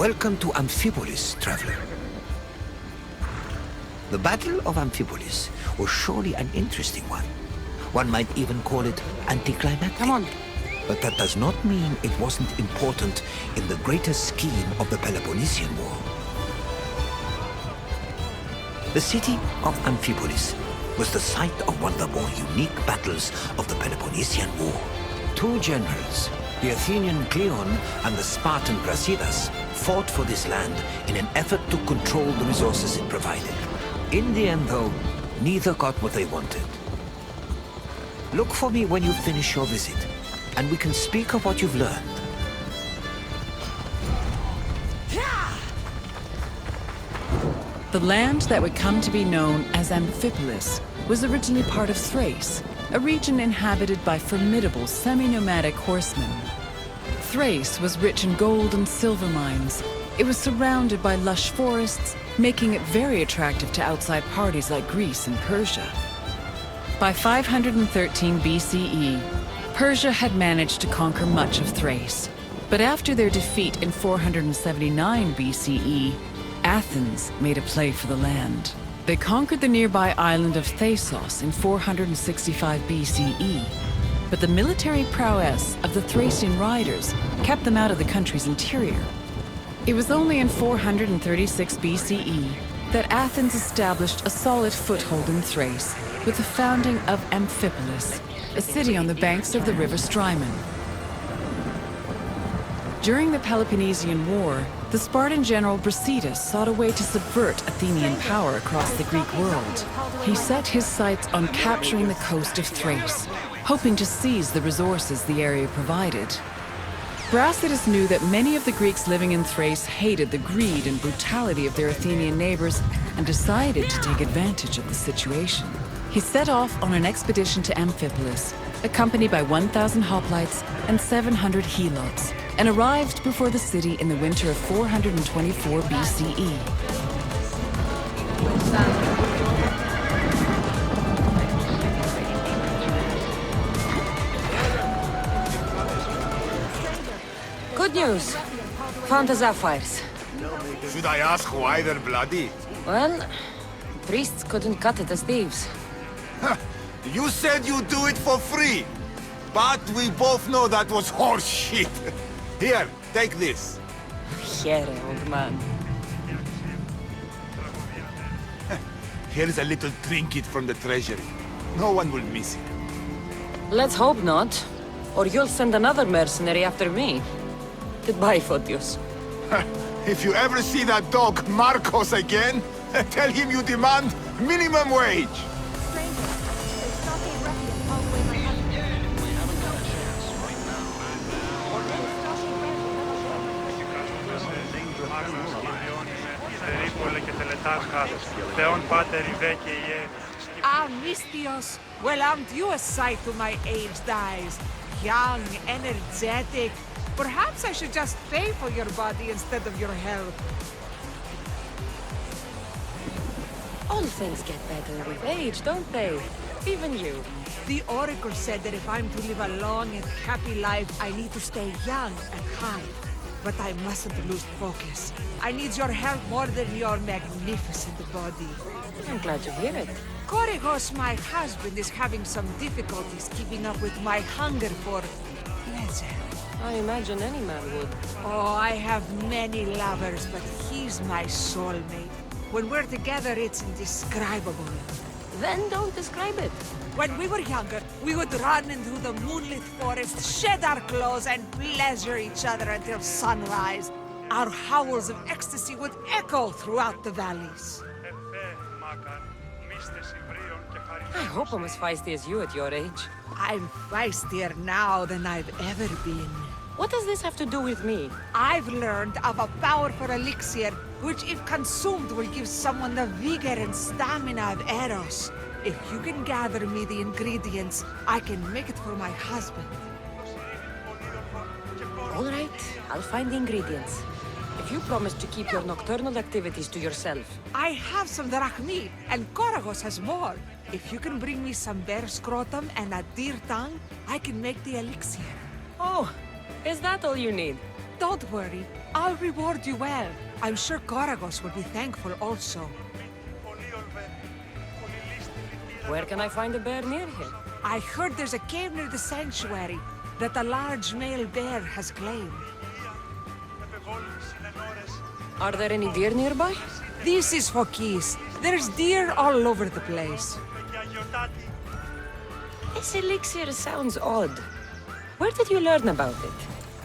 Welcome to Amphipolis, traveler. The Battle of Amphipolis was surely an interesting one. One might even call it anticlimactic. Come on. But that does not mean it wasn't important in the greater scheme of the Peloponnesian War. The city of Amphipolis was the site of one of the more unique battles of the Peloponnesian War. Two generals, the Athenian Cleon and the Spartan Brasidas, fought for this land in an effort to control the resources it provided. In the end, though, neither got what they wanted. Look for me when you finish your visit, and we can speak of what you've learned. The land that would come to be known as Amphipolis was originally part of Thrace, a region inhabited by formidable semi-nomadic horsemen. Thrace was rich in gold and silver mines. It was surrounded by lush forests, making it very attractive to outside parties like Greece and Persia. By 513 BCE, Persia had managed to conquer much of Thrace. But after their defeat in 479 BCE, Athens made a play for the land. They conquered the nearby island of Thasos in 465 BCE. But the military prowess of the Thracian riders kept them out of the country's interior. It was only in 436 BCE that Athens established a solid foothold in Thrace with the founding of Amphipolis, a city on the banks of the river Strymon. During the Peloponnesian War, the Spartan general Brasidas sought a way to subvert Athenian power across the Greek world. He set his sights on capturing the coast of Thrace, hoping to seize the resources the area provided. Brasidas knew that many of the Greeks living in Thrace hated the greed and brutality of their Athenian neighbors and decided to take advantage of the situation. He set off on an expedition to Amphipolis, accompanied by 1,000 hoplites and 700 helots, and arrived before the city in the winter of 424 BCE. Good news. Found the sapphires. Should I ask why they're bloody? Well, priests couldn't cut it as thieves. You said you'd do it for free, but we both know that was horse shit. Here, take this. Here, old man. Here's a little trinket from the treasury. No one will miss it. Let's hope not, or you'll send another mercenary after me. Goodbye, Photios. If you ever see that dog Marcos again, tell him you demand minimum wage. Mistios, well, aren't you a sight to my aged eyes? Young, energetic. Perhaps I should just pay for your body instead of your health. All things get better with age, don't they? Even you. The Oracle said that if I'm to live a long and happy life, I need to stay young and high. But I mustn't lose focus. I need your help more than your magnificent body. I'm glad to hear it. Korygos, my husband, is having some difficulties keeping up with my hunger for pleasure. I imagine any man would. Oh, I have many lovers, but he's my soulmate. When we're together, it's indescribable. Then don't describe it. When we were younger, we would run into the moonlit forest, shed our clothes, and pleasure each other until sunrise. Our howls of ecstasy would echo throughout the valleys. I hope I'm as feisty as you at your age. I'm feistier now than I've ever been. What does this have to do with me? I've learned of a powerful elixir, which if consumed will give someone the vigor and stamina of Eros. If you can gather me the ingredients, I can make it for my husband. All right, I'll find the ingredients. If you promise to keep your nocturnal activities to yourself. I have some drachmi, and Korygos has more. If you can bring me some bear Skhrotom and a deer tongue, I can make the elixir. Oh, is that all you need? Don't worry. I'll reward you well. I'm sure Goragos will be thankful also. Where can I find a bear near here? I heard there's a cave near the sanctuary that a large male bear has claimed. Are there any deer nearby? This is for keys. There's deer all over the place. This elixir sounds odd. Where did you learn about it?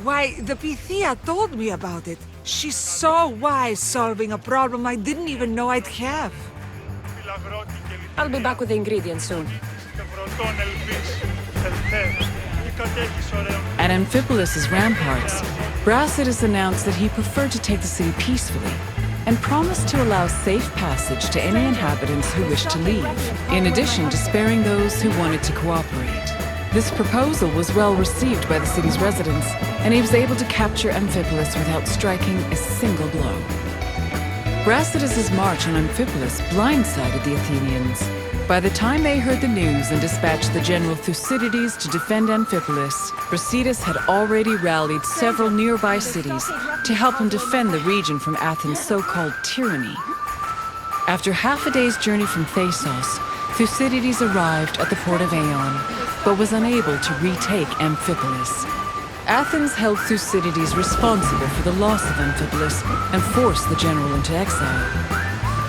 Why, the Pythia told me about it. She's so wise solving a problem I didn't even know I'd have. I'll be back with the ingredients soon. At Amphipolis' ramparts, Brasidas announced that he preferred to take the city peacefully and promised to allow safe passage to any inhabitants who wished to leave, in addition to sparing those who wanted to cooperate. This proposal was well received by the city's residents, and he was able to capture Amphipolis without striking a single blow. Brasidas' march on Amphipolis blindsided the Athenians. By the time they heard the news and dispatched the general Thucydides to defend Amphipolis, Brasidas had already rallied several nearby cities to help him defend the region from Athens' so-called tyranny. After half a day's journey from Thasos, Thucydides arrived at the port of Aeon, but was unable to retake Amphipolis. Athens held Thucydides responsible for the loss of Amphipolis and forced the general into exile.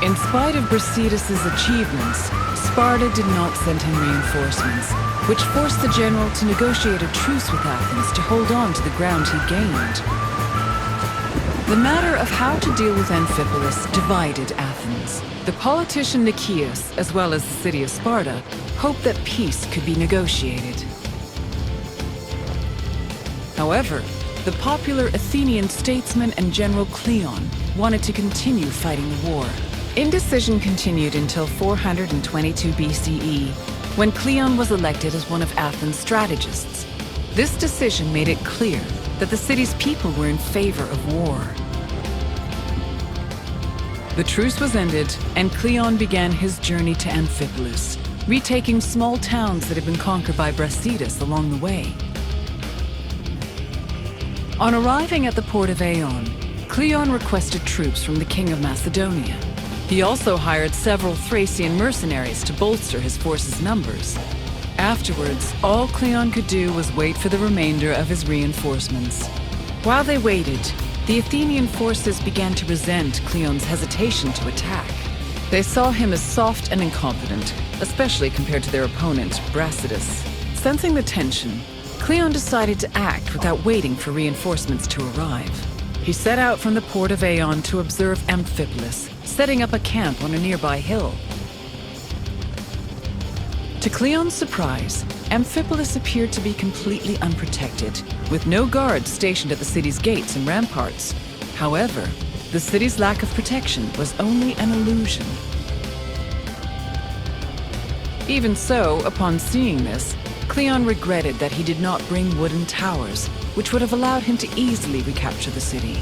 In spite of Brasidas' achievements, Sparta did not send him reinforcements, which forced the general to negotiate a truce with Athens to hold on to the ground he gained. The matter of how to deal with Amphipolis divided Athens. The politician Nicias, as well as the city of Sparta, hoped that peace could be negotiated. However, the popular Athenian statesman and general Cleon wanted to continue fighting the war. Indecision continued until 422 BCE, when Cleon was elected as one of Athens' strategists. This decision made it clear that the city's people were in favor of war. The truce was ended, and Cleon began his journey to Amphipolis, retaking small towns that had been conquered by Brasidas along the way. On arriving at the port of Aeon, Cleon requested troops from the king of Macedonia. He also hired several Thracian mercenaries to bolster his force's numbers. Afterwards, all Cleon could do was wait for the remainder of his reinforcements. While they waited, the Athenian forces began to resent Cleon's hesitation to attack. They saw him as soft and incompetent, especially compared to their opponent, Brasidas. Sensing the tension, Cleon decided to act without waiting for reinforcements to arrive. He set out from the port of Aeon to observe Amphipolis, setting up a camp on a nearby hill. To Cleon's surprise, Amphipolis appeared to be completely unprotected, with no guards stationed at the city's gates and ramparts. However, the city's lack of protection was only an illusion. Even so, upon seeing this, Cleon regretted that he did not bring wooden towers, which would have allowed him to easily recapture the city.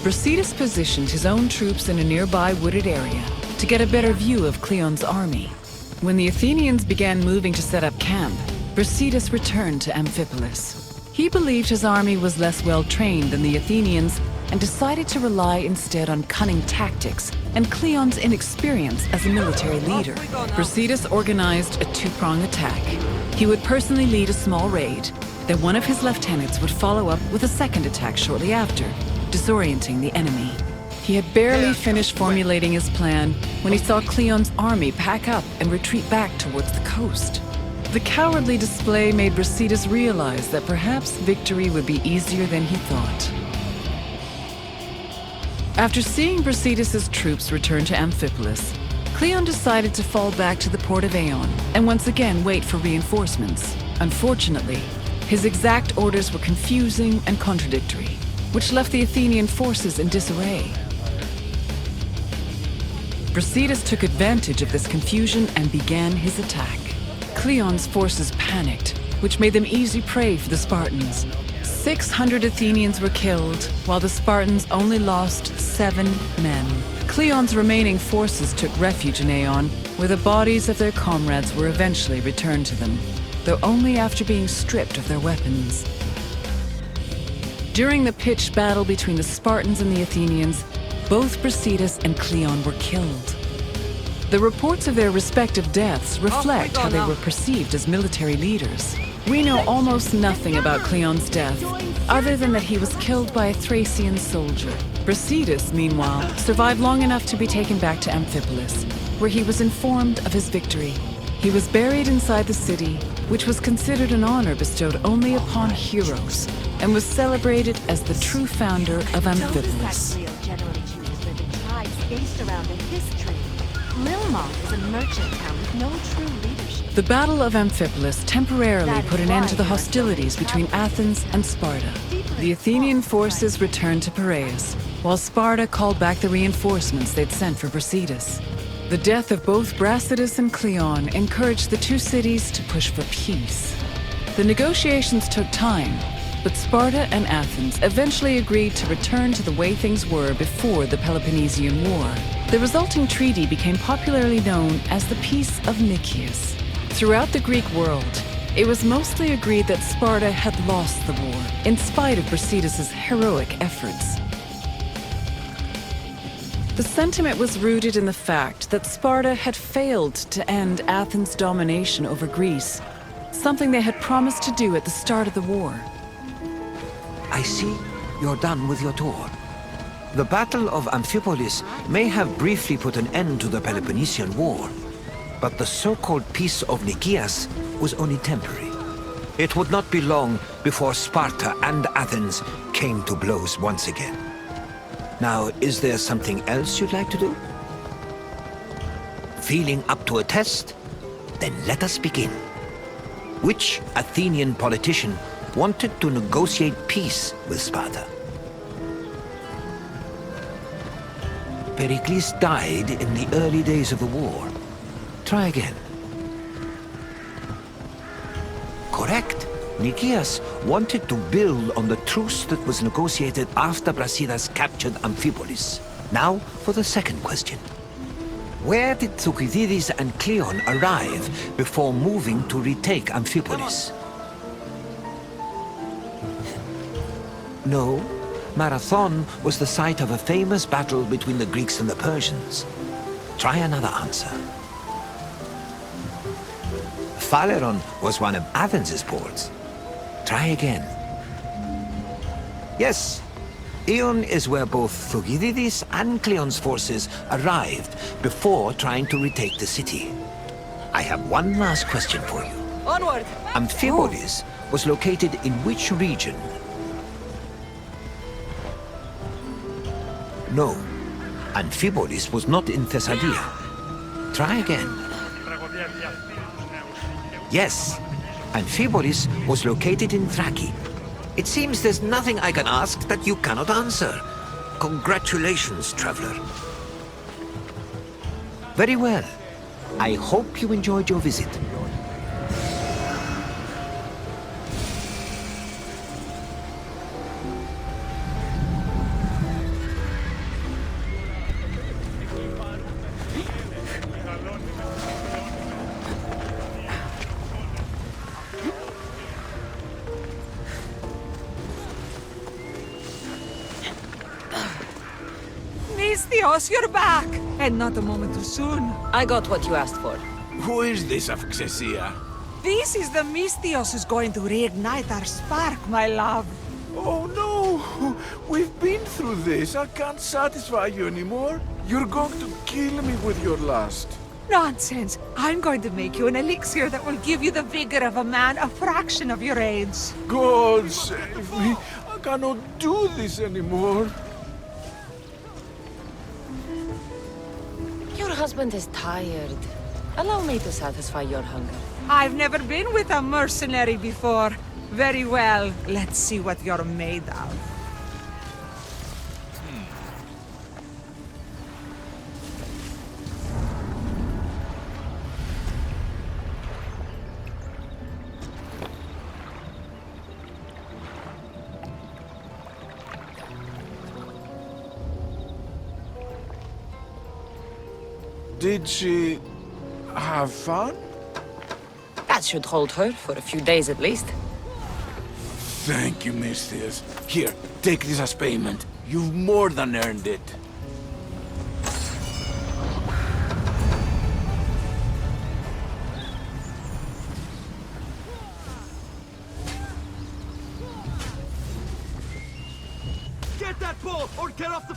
Brasidas positioned his own troops in a nearby wooded area to get a better view of Cleon's army. When the Athenians began moving to set up camp, Brasidas returned to Amphipolis. He believed his army was less well-trained than the Athenians and decided to rely instead on cunning tactics and Cleon's inexperience as a military leader. Brasidas organized a two-pronged attack. He would personally lead a small raid, then one of his lieutenants would follow up with a second attack shortly after, disorienting the enemy. He had barely finished formulating his plan when he saw Cleon's army pack up and retreat back towards the coast. The cowardly display made Brasidas realize that perhaps victory would be easier than he thought. After seeing Brasidas' troops return to Amphipolis, Cleon decided to fall back to the port of Aeon and once again wait for reinforcements. Unfortunately, his exact orders were confusing and contradictory, which left the Athenian forces in disarray. Brasidas took advantage of this confusion and began his attack. Cleon's forces panicked, which made them easy prey for the Spartans. 600 Athenians were killed, while the Spartans only lost 7 men. Cleon's remaining forces took refuge in Aeon, where the bodies of their comrades were eventually returned to them, though only after being stripped of their weapons. During the pitched battle between the Spartans and the Athenians, both Brasidas and Cleon were killed. The reports of their respective deaths reflect how they were perceived as military leaders. We know almost nothing about Cleon's death, other than that he was killed by a Thracian soldier. Brasidas, meanwhile, survived long enough to be taken back to Amphipolis, where he was informed of his victory. He was buried inside the city, which was considered an honor bestowed only upon heroes, and was celebrated as the true founder of Amphipolis. Generally chooses where the tribes based around a history. Lilmont is a merchant town with no true leadership. The Battle of Amphipolis temporarily put an end to the hostilities between Athens and Sparta. The Athenian forces returned to Piraeus, while Sparta called back the reinforcements they'd sent for Brasidas. The death of both Brasidas and Cleon encouraged the two cities to push for peace. The negotiations took time, but Sparta and Athens eventually agreed to return to the way things were before the Peloponnesian War. The resulting treaty became popularly known as the Peace of Nicias. Throughout the Greek world, it was mostly agreed that Sparta had lost the war, in spite of Brasidas' heroic efforts. The sentiment was rooted in the fact that Sparta had failed to end Athens' domination over Greece, something they had promised to do at the start of the war. I see you're done with your tour. The Battle of Amphipolis may have briefly put an end to the Peloponnesian War, but the so-called Peace of Nicias was only temporary. It would not be long before Sparta and Athens came to blows once again. Now, is there something else you'd like to do? Feeling up to a test? Then let us begin. Which Athenian politician wanted to negotiate peace with Sparta? Pericles died in the early days of the war. Try again. Correct. Nicias wanted to build on the truce that was negotiated after Brasidas captured Amphipolis. Now for the second question. Where did Thucydides and Cleon arrive before moving to retake Amphipolis? No, Marathon was the site of a famous battle between the Greeks and the Persians. Try another answer. Phaleron was one of Athens' ports. Try again. Yes, Ion is where both Thucydides and Cleon's forces arrived before trying to retake the city. I have one last question for you. Onward! Amphipolis was located in which region? No, Amphipolis was not in Thessalia. Try again. Yes, Amphipolis was located in Thrace. It seems there's nothing I can ask that you cannot answer. Congratulations, traveler. Very well. I hope you enjoyed your visit. Misthios, you're back! And not a moment too soon. I got what you asked for. Who is this of Xesia? This is the Misthios who's going to reignite our spark, my love. Oh no! We've been through this. I can't satisfy you anymore. You're going to kill me with your lust. Nonsense. I'm going to make you an elixir that will give you the vigor of a man a fraction of your age. God save me. I cannot do this anymore. Your husband is tired. Allow me to satisfy your hunger. I've never been with a mercenary before. Very well. Let's see what you're made of. Did she have fun? That should hold her for a few days at least. Thank you, Mistress. Here, take this as payment. You've more than earned it. Get that ball or get off the